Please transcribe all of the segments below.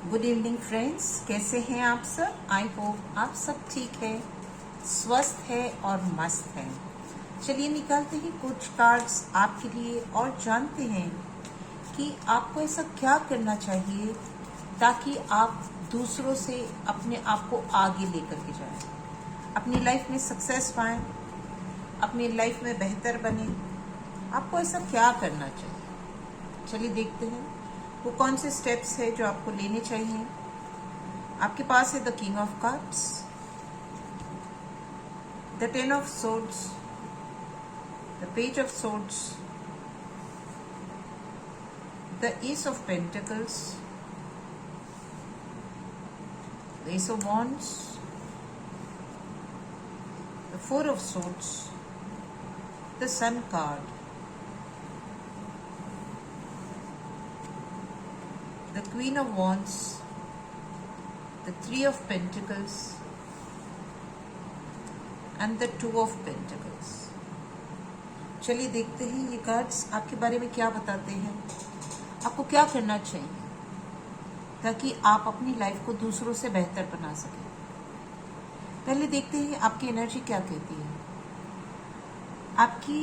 Good evening friends, कैसे हैं आप सब। आई होप आप सब ठीक है, स्वस्थ है और मस्त है। चलिए निकालते हैं कुछ कार्ड्स आपके लिए और जानते हैं कि आपको ऐसा क्या करना चाहिए ताकि आप दूसरों से अपने आप को आगे लेकर के जाएं, अपनी लाइफ में सक्सेस पाएं, अपनी लाइफ में बेहतर बने। आपको ऐसा क्या करना चाहिए, चलिए देखते हैं वो कौन से स्टेप्स है जो आपको लेने चाहिए। आपके पास है the king of cups, the ten of swords, the page of swords, the ace of pentacles, the ace of wands, the four of swords, the sun card, the Queen of Wands, the Three of Pentacles, and the Two of Pentacles. चलिए देखते हैं ये cards आपके बारे में क्या बताते हैं, आपको क्या करना चाहिए ताकि आप अपनी लाइफ को दूसरों से बेहतर बना सकें। पहले देखते हैं आपकी एनर्जी क्या कहती है। आपकी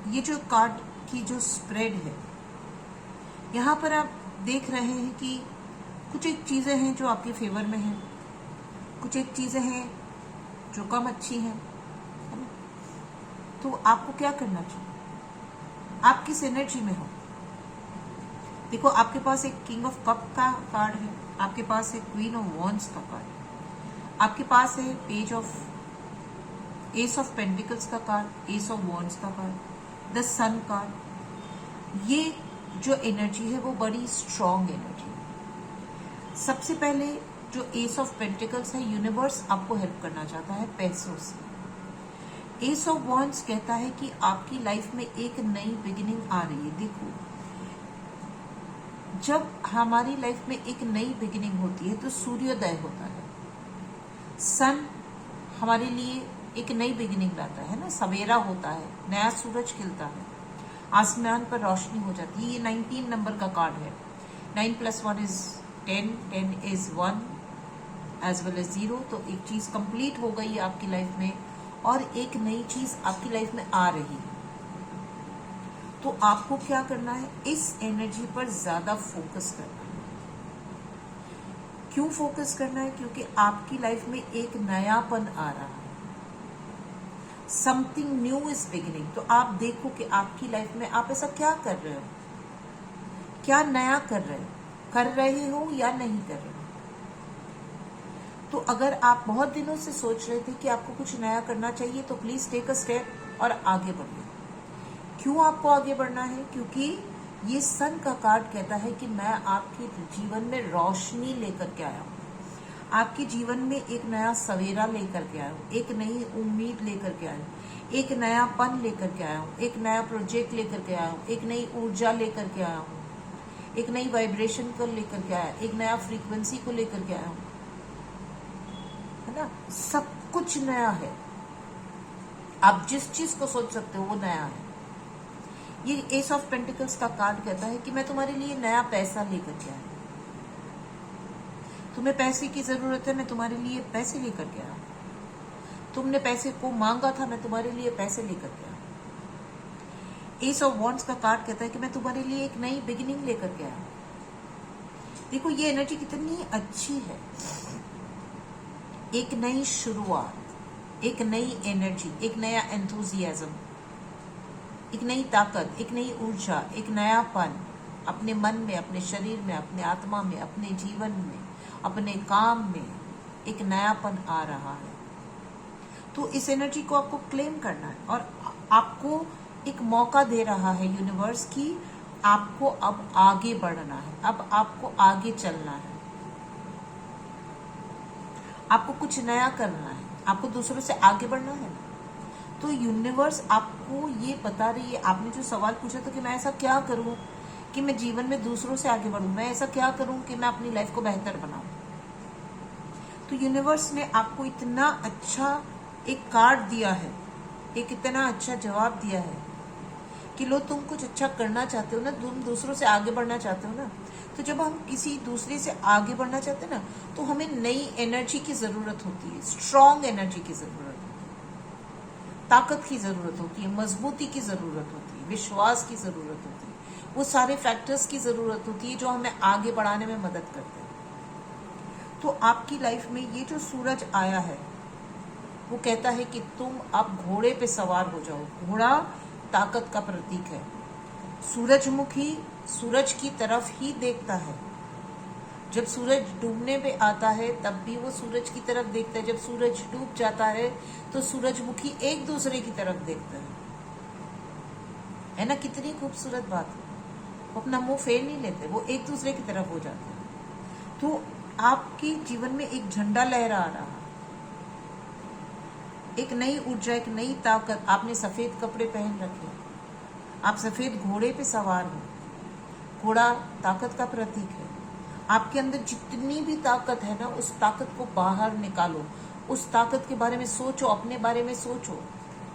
ये जो कार्ड की जो स्प्रेड है, यहाँ पर आप देख रहे हैं कि कुछ एक चीज़ें हैं जो आपके फेवर में हैं, कुछ एक चीज़ें हैं जो कम अच्छी हैं, है ना। तो आपको क्या करना चाहिए, आप किस एनर्जी में हो। देखो, आपके पास एक किंग ऑफ कप का कार्ड है, आपके पास है क्वीन ऑफ वॉन्ड्स का कार्ड, आपके पास है page of S of pentacles का कार्ड, एस ऑफ वॉन्ड्स का कार्ड, द सन कार्ड। ये जो एनर्जी है वो बड़ी स्ट्रॉन्ग एनर्जी है। सबसे पहले जो एस ऑफ पेंटिकल्स है, यूनिवर्स आपको हेल्प करना चाहता है पैसों से। एस ऑफ वॉन्ड्स कहता है कि आपकी लाइफ में एक नई बिगिनिंग आ रही है। देखो, जब हमारी लाइफ में एक नई बिगिनिंग होती है तो सूर्योदय होता है, सन हमारे लिए एक नई बिगिनिंग लाता है ना, सवेरा होता है, नया सूरज खिलता है, आसमान पर रोशनी हो जाती है। ये 19 नंबर का कार्ड है। 9 + 1 is 10, 10 is 1 as well as 0। तो एक चीज कंप्लीट हो गई आपकी लाइफ में और एक नई चीज आपकी लाइफ में आ रही है। तो आपको क्या करना है, इस एनर्जी पर ज्यादा फोकस करना है। क्यों फोकस करना है? क्योंकि आपकी लाइफ में एक नयापन आ रहा है, समथिंग न्यू इज बिगिनिंग। तो आप देखो कि आपकी लाइफ में आप ऐसा क्या कर रहे हो, क्या नया कर रहे हो या नहीं कर रहे हो। तो अगर आप बहुत दिनों से सोच रहे थे कि आपको कुछ नया करना चाहिए तो प्लीज टेक अ स्टेप और आगे बढ़िए। क्यों आपको आगे बढ़ना है? क्योंकि ये सन का कार्ड कहता है कि मैं आपके जीवन में रोशनी लेकर के आया हूं, आपके जीवन में एक नया सवेरा लेकर के आया हूँ, एक नई उम्मीद लेकर के आया हूँ, एक नयापन लेकर के आया हूँ, एक नया प्रोजेक्ट लेकर के आया हूँ, एक नई ऊर्जा लेकर के आया हूँ, एक नई वाइब्रेशन को लेकर के आया, एक नया फ्रीक्वेंसी को लेकर के आया हूँ, है ना। सब कुछ नया है, आप जिस चीज को सोच सकते हो वो नया है। ये एस ऑफ पेंटिकल्स का कार्ड कहता है कि मैं तुम्हारे लिए नया पैसा लेकर के आया, तुम्हें पैसे की जरूरत है, मैं तुम्हारे लिए पैसे लेकर के आया, तुमने पैसे को मांगा था, मैं तुम्हारे लिए पैसे लेकर के आया। एस ऑफ वॉन्ड्स का कार्ड कहता है कि मैं तुम्हारे लिए एक नई बिगिनिंग लेकर के आया। देखो ये एनर्जी कितनी अच्छी है, एक नई शुरुआत, एक नई एनर्जी, एक नया एंथुजियाज्म, एक नई ताकत, एक नई ऊर्जा, एक नयापन अपने मन में, अपने शरीर में, अपने आत्मा में, अपने जीवन में, अपने काम में एक नयापन आ रहा है। तो इस एनर्जी को आपको क्लेम करना है और आपको एक मौका दे रहा है यूनिवर्स की आपको अब आगे बढ़ना है, अब आपको आगे चलना है, आपको कुछ नया करना है, आपको दूसरों से आगे बढ़ना है। तो यूनिवर्स आपको ये बता रही है। आपने जो सवाल पूछा था कि मैं ऐसा क्या करूं कि मैं जीवन में दूसरों से आगे बढ़ूं, मैं ऐसा क्या करूं कि मैं अपनी लाइफ को बेहतर बनाऊं। तो यूनिवर्स ने आपको इतना अच्छा एक कार्ड दिया है, एक इतना अच्छा जवाब दिया है कि लो तुम कुछ अच्छा करना चाहते हो ना, तुम दूसरों से आगे बढ़ना चाहते हो ना, तो जब हम किसी दूसरे से आगे बढ़ना चाहते हैं ना, तो हमें नई एनर्जी की जरूरत होती है, स्ट्रॉन्ग एनर्जी की जरूरत होती है, ताकत की जरूरत होती है, मजबूती की जरूरत होती है, विश्वास की जरूरत होती है, वो सारे फैक्टर्स की जरूरत होती है जो हमें आगे बढ़ाने में मदद करते हैं। तो आपकी लाइफ में ये जो सूरज आया है, वो कहता है कि तुम अब घोड़े पे सवार हो जाओ। घोड़ा ताकत का प्रतीक है। सूरजमुखी सूरज की तरफ ही देखता है। जब सूरज डूबने पे आता है तब भी वो सूरज की तरफ देखता है। जब सूरज डूब जाता है तो सूरजमुखी एक दूसरे की तरफ देखता है ना। कितनी खूबसूरत बात है। वो अपना मुंह फेर नहीं लेते, वो एक दूसरे की तरफ हो जाते हैं। तो आपके जीवन में एक झंडा लहरा रहा है, एक नई ऊर्जा, एक नई ताकत। आपने सफेद कपड़े पहन रखे, आप सफेद घोड़े पे सवार हो। घोड़ा ताकत का प्रतीक है। आपके अंदर जितनी भी ताकत है ना, उस ताकत को बाहर निकालो। उस ताकत के बारे में सोचो, अपने बारे में सोचो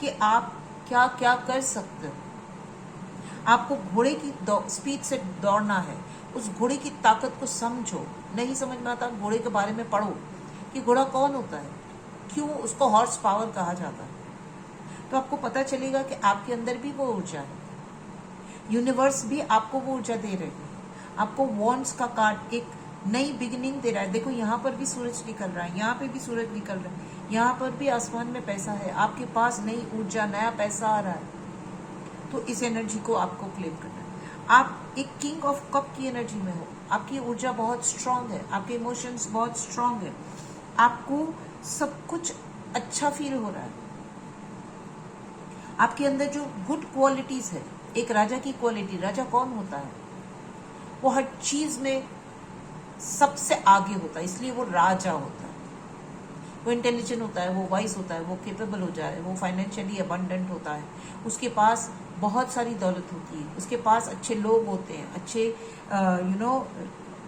कि आप क्या क्या कर सकते हो। आपको घोड़े की स्पीड से दौड़ना है। उस घोड़े की ताकत को समझो। नहीं समझ में आता, घोड़े के बारे में पढ़ो कि घोड़ा कौन होता है, क्यों उसको हॉर्स पावर कहा जाता है। तो आपको पता चलेगा कि आपके अंदर भी वो ऊर्जा है। यूनिवर्स भी आपको वो ऊर्जा दे रही है। आपको वॉन्ड्स का कार्ड एक नई बिगिनिंग दे रहा है। देखो यहाँ पर भी सूरज निकल रहा है, यहाँ पे भी सूरज निकल रहा है, यहाँ पर भी आसमान में पैसा है। आपके पास नई ऊर्जा, नया पैसा आ रहा है। तो इस एनर्जी को आपको क्लेम करना है। आप एक किंग ऑफ कप की एनर्जी में हो। आपकी ऊर्जा बहुत स्ट्रांग है, आपके इमोशंस बहुत स्ट्रांग है, आपको सब कुछ अच्छा फील हो रहा है। आपके अंदर जो गुड क्वालिटीज है, एक राजा की क्वालिटी। राजा कौन होता है? वो हर चीज में सबसे आगे होता है, इसलिए वो राजा होता है। वो इंटेलिजेंट होता है, वो वाइज होता है, वो केपेबल हो जाए, वो फाइनेंशियली अबंडेंट होता है, उसके पास बहुत सारी दौलत होती है, उसके पास अच्छे लोग होते हैं, अच्छे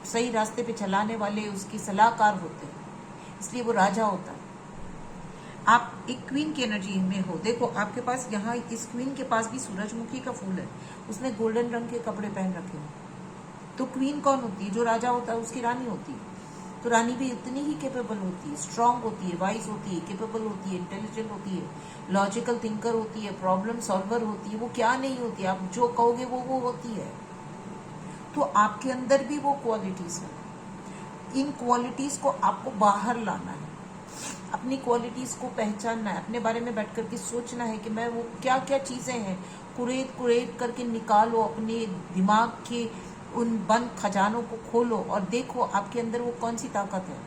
सही रास्ते पे चलाने वाले उसकी सलाहकार होते हैं, इसलिए वो राजा होता है। आप एक क्वीन की एनर्जी में हो। देखो आपके पास यहाँ इस क्वीन के पास भी सूरजमुखी का फूल है, उसने गोल्डन रंग के कपड़े पहन रखे हैं। तो क्वीन कौन होती है? जो राजा होता है उसकी रानी होती है। तो रानी भी उतनी ही केपेबल होती है, स्ट्रांग होती है, वाइज होती है, केपेबल होती है, इंटेलिजेंट होती है, लॉजिकल थिंकर होती है, प्रॉब्लम सॉल्वर होती है। वो क्या नहीं होती, आप जो कहोगे वो होती है। तो आपके अंदर भी वो क्वालिटीज है। इन क्वालिटीज को आपको बाहर लाना है, अपनी क्वालिटीज को पहचानना है, अपने बारे में बैठ करके सोचना है कि मैं वो क्या क्या चीजें हैं, कुरेद करके निकालो। अपने दिमाग के उन बंद खजानों को खोलो और देखो आपके अंदर वो कौन सी ताकत है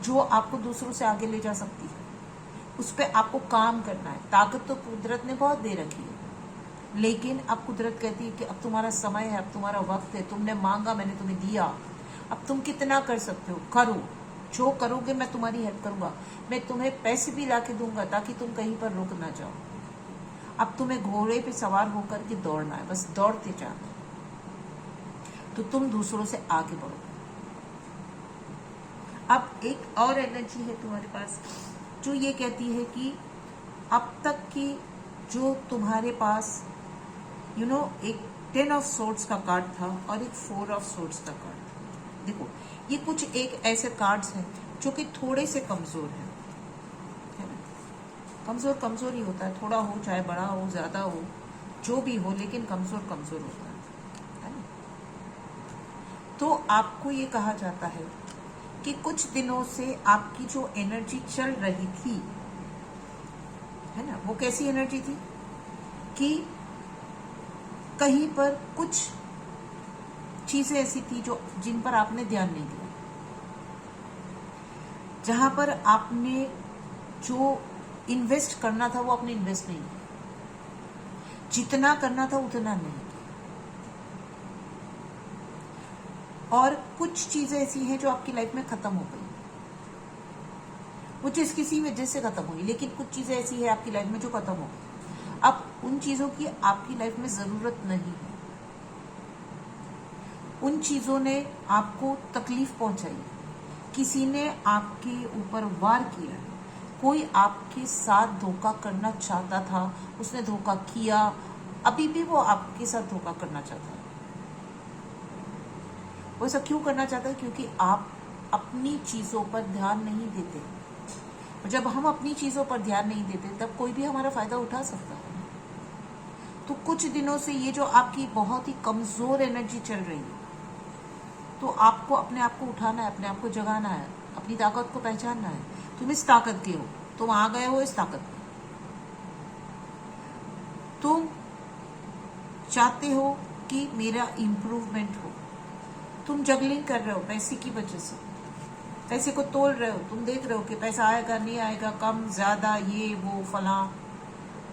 जो आपको दूसरों से आगे ले जा सकती है। उस पर आपको काम करना है। ताकत तो कुदरत ने बहुत दे रखी है, लेकिन अब कुदरत कहती है कि अब तुम्हारा समय है, अब तुम्हारा वक्त है, तुमने मांगा मैंने तुम्हें दिया, अब तुम कितना कर सकते हो करो। जो करोगे मैं तुम्हारी हेल्प करूंगा, मैं तुम्हें पैसे भी ला के दूंगा ताकि तुम कहीं पर रुक ना जाओ। अब तुम्हें घोड़े पे सवार होकर के दौड़ना है, बस दौड़ते जाना है, तो तुम दूसरों से आगे बढ़ो। अब एक और एनर्जी है तुम्हारे पास जो ये कहती है कि अब तक की जो तुम्हारे पास एक 10 ऑफ सोर्ड्स का कार्ड था और एक 4 ऑफ सोर्ड्स का कार्ड था। देखो ये कुछ एक ऐसे कार्ड्स हैं जो कि थोड़े से कमजोर हैं, है ना। कमजोर ही होता है, थोड़ा हो चाहे बड़ा हो ज्यादा हो जो भी हो, लेकिन कमजोर होता है ना। तो आपको ये कहा जाता है कि कुछ दिनों से आपकी जो एनर्जी चल रही थी, है ना, वो कैसी एनर्जी थी कि कहीं पर कुछ चीजें ऐसी थी जो जिन पर आपने ध्यान नहीं दिया, जहां पर आपने जो इन्वेस्ट करना था वो आपने इन्वेस्ट नहीं किया, जितना करना था उतना नहीं किया। और कुछ चीजें ऐसी हैं जो आपकी लाइफ में खत्म हो गई, वो चीज किसी वजह से खत्म हुई, लेकिन कुछ चीजें ऐसी है आपकी लाइफ में जो खत्म हो गई। अब उन चीजों की आपकी लाइफ में जरूरत नहीं है। उन चीजों ने आपको तकलीफ पहुंचाई, किसी ने आपके ऊपर वार किया, कोई आपके साथ धोखा करना चाहता था, उसने धोखा किया, अभी भी वो आपके साथ धोखा करना चाहता है। वो ऐसा क्यों करना चाहता है? क्योंकि आप अपनी चीज़ों पर ध्यान नहीं देते। और जब हम अपनी चीज़ों पर ध्यान नहीं देते तब कोई भी हमारा फ़ायदा उठा सकता है। तो कुछ दिनों से ये जो आपकी बहुत ही कमज़ोर एनर्जी चल रही है, तो आपको अपने आप को उठाना है, अपने आप को जगाना है, अपनी ताकत को पहचानना है। तुम इस ताकत के हो, तुम आ गए हो इस ताकत में। तुम चाहते हो कि मेरा इम्प्रूवमेंट हो। तुम जगलिंग कर रहे हो पैसे की वजह से, पैसे को तोल रहे हो। तुम देख रहे हो कि पैसा आएगा नहीं आएगा, कम ज्यादा, ये वो फला,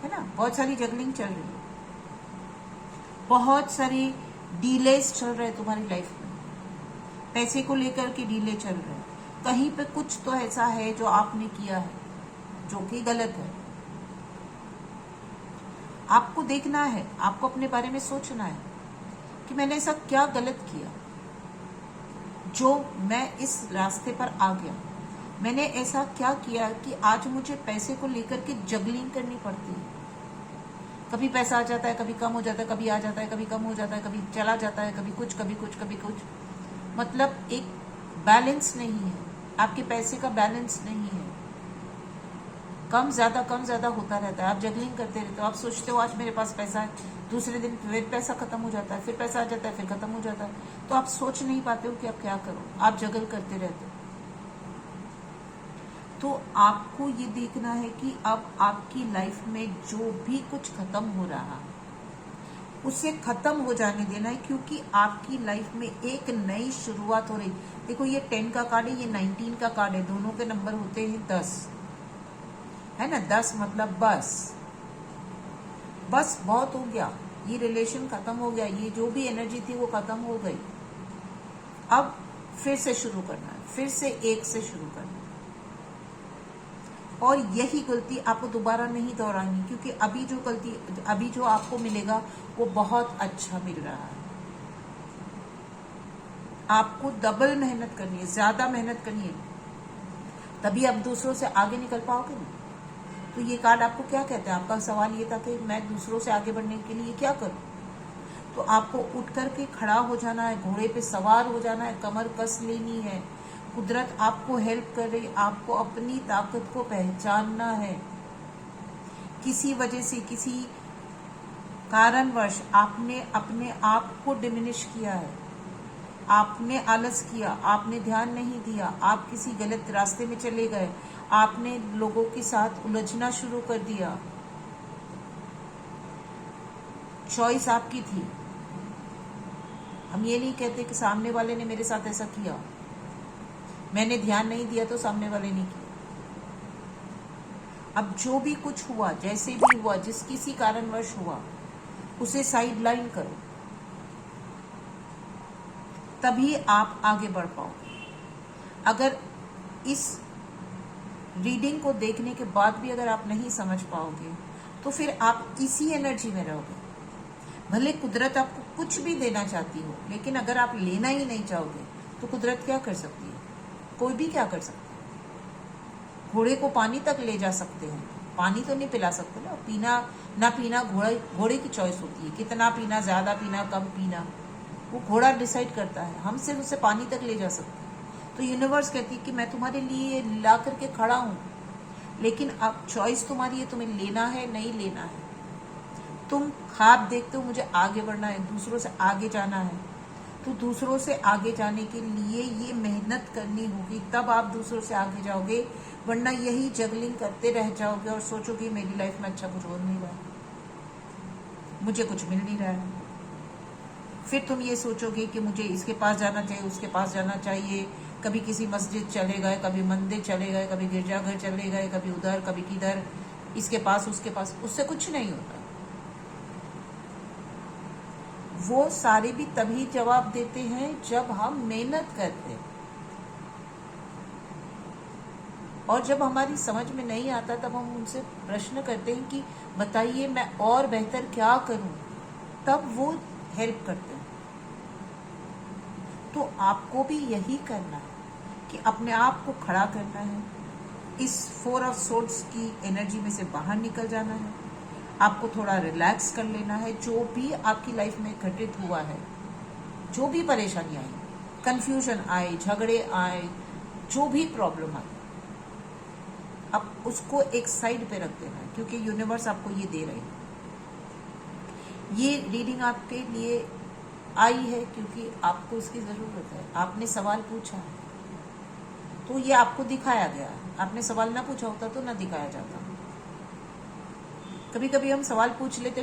है ना। बहुत सारी जगलिंग चल रही है, बहुत सारी डीलेस चल रहे हैं तुम्हारी लाइफ में। पैसे को लेकर के डीले चल रहे हैं। कहीं पे कुछ तो ऐसा है जो आपने किया है जो कि गलत है। आपको देखना है, आपको अपने बारे में सोचना है कि मैंने ऐसा क्या गलत किया जो मैं इस रास्ते पर आ गया। मैंने ऐसा क्या किया कि आज मुझे पैसे को लेकर के जगलिंग करनी पड़ती है। कभी पैसा आ जाता है, कभी कम हो जाता है, कभी आ जाता है, कभी कम हो जाता है, कभी चला जाता है, कभी कुछ कभी कुछ कभी कुछ। मतलब एक बैलेंस नहीं है, आपके पैसे का बैलेंस नहीं है। कम ज्यादा होता रहता है। आप जगलिंग करते रहते हो। आप सोचते हो आज मेरे पास पैसा है, दूसरे दिन फिर पैसा खत्म हो जाता है, फिर पैसा आ जाता है, फिर खत्म हो जाता है। तो आप सोच नहीं पाते हो कि आप क्या करो, आप जगल करते रहते हो। तो आपको ये देखना है कि अब आपकी लाइफ में जो भी कुछ खत्म हो रहा है उसे खत्म हो जाने देना है, क्योंकि आपकी लाइफ में एक नई शुरुआत हो रही। देखो ये 10 का कार्ड है, ये 19 का कार्ड है, दोनों के नंबर होते हैं 10, है ना। 10 मतलब बस बहुत हो गया, ये रिलेशन खत्म हो गया, ये जो भी एनर्जी थी वो खत्म हो गई। अब फिर से शुरू करना है, फिर से एक से शुरू करना है। और यही गलती आपको दोबारा नहीं दोहरानी, क्योंकि अभी जो आपको मिलेगा वो बहुत अच्छा मिल रहा है। आपको डबल मेहनत करनी है, ज्यादा मेहनत करनी है, तभी आप दूसरों से आगे निकल पाओगे ना। तो ये कार्ड आपको क्या कहता है? आपका सवाल ये था कि मैं दूसरों से आगे बढ़ने के लिए क्या करूं? तो आपको उठ करके खड़ा हो जाना है, घोड़े पे सवार हो जाना है, कमर कस लेनी है। कुदरत आपको हेल्प कर रही, आपको अपनी ताकत को पहचानना है। किसी वजह से, किसी कारणवश आपने अपने आप को डिमिनिश किया है, आपने आलस किया, आपने ध्यान नहीं दिया, आप किसी गलत रास्ते में चले गए, आपने लोगों के साथ उलझना शुरू कर दिया। चॉइस आपकी थी। हम ये नहीं कहते कि सामने वाले ने मेरे साथ ऐसा किया, मैंने ध्यान नहीं दिया तो सामने वाले ने किया। अब जो भी कुछ हुआ, जैसे भी हुआ, जिस किसी कारणवश हुआ, उसे साइड लाइन करो, तभी आप आगे बढ़ पाओगे। अगर इस रीडिंग को देखने के बाद भी अगर आप नहीं समझ पाओगे तो फिर आप इसी एनर्जी में रहोगे। भले कुदरत आपको कुछ भी देना चाहती हो, लेकिन अगर आप लेना ही नहीं चाहोगे तो कुदरत क्या कर सकती है? कोई भी क्या कर सकता है? घोड़े को पानी तक ले जा सकते हैं, पानी तो नहीं पिला सकते ना। पीना ना पीना घोड़े की चॉइस होती है, कितना पीना, ज्यादा पीना, कम पीना, वो घोड़ा डिसाइड करता है। हम सिर्फ उसे पानी तक ले जा सकते हैं। तो यूनिवर्स कहती है कि मैं तुम्हारे लिए ला करके खड़ा हूं, लेकिन अब चॉइस तुम्हारी है, तुम्हें लेना है नहीं लेना है। तुम ख्वाब देखते हो मुझे आगे बढ़ना है, दूसरों से आगे जाना है, तो दूसरों से आगे जाने के लिए ये मेहनत करनी होगी, तब आप दूसरों से आगे जाओगे। वरना यही जगलिंग करते रह जाओगे और सोचोगे मेरी लाइफ में अच्छा कुछ हो नहीं रहा, मुझे कुछ मिल नहीं रहा है। फिर तुम ये सोचोगे कि मुझे इसके पास जाना चाहिए, उसके पास जाना चाहिए। कभी किसी मस्जिद चले गए, कभी मंदिर चले गए, कभी गिरजाघर चले गए, कभी उधर कभी किधर, इसके पास उसके पास, उससे कुछ नहीं होता। वो सारे भी तभी जवाब देते हैं जब हम मेहनत करते हैं। और जब हमारी समझ में नहीं आता तब हम उनसे प्रश्न करते हैं कि बताइए मैं और बेहतर क्या करूं, तब वो हेल्प करते हैं। तो आपको भी यही करना है कि अपने आप को खड़ा करना है, इस 4 ऑफ सोर्ड्स की एनर्जी में से बाहर निकल जाना है। आपको थोड़ा रिलैक्स कर लेना है। जो भी आपकी लाइफ में घटित हुआ है, जो भी परेशानियां आई, कंफ्यूजन आए, झगड़े आए, जो भी प्रॉब्लम आए, अब उसको एक साइड पे रख देना है, क्योंकि यूनिवर्स आपको ये दे रहे हैं। ये रीडिंग आपके लिए आई है क्योंकि आपको इसकी जरूरत है। आपने सवाल पूछा है तो ये आपको दिखाया गया है। आपने सवाल ना पूछा होता तो ना दिखाया जाता। कभी कभी हम सवाल पूछ लेते